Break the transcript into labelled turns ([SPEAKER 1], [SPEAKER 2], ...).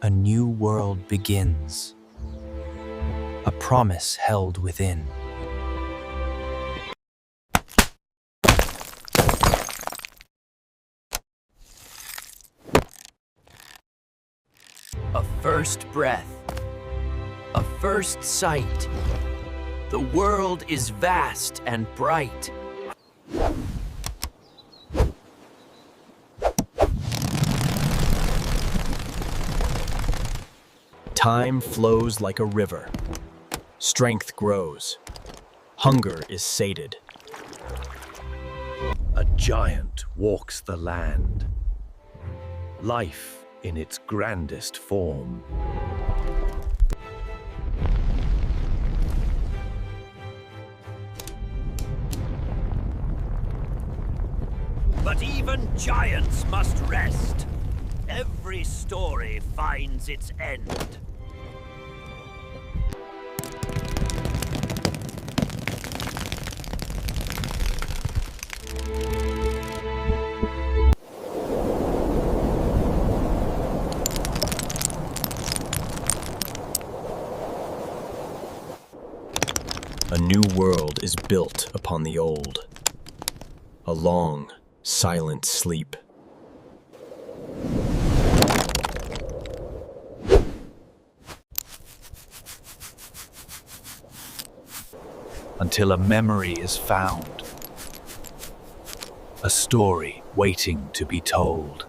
[SPEAKER 1] A new world begins. A promise held within.
[SPEAKER 2] A first breath, a first sight. The world is vast and bright.
[SPEAKER 3] Time flows like a river. Strength grows. Hunger is sated.
[SPEAKER 4] A giant walks the land. Life in its grandest form.
[SPEAKER 2] But even giants must rest. Every story finds its end.
[SPEAKER 3] A new world is built upon the old. A long, silent sleep.
[SPEAKER 4] Until a memory is found. A story waiting to be told.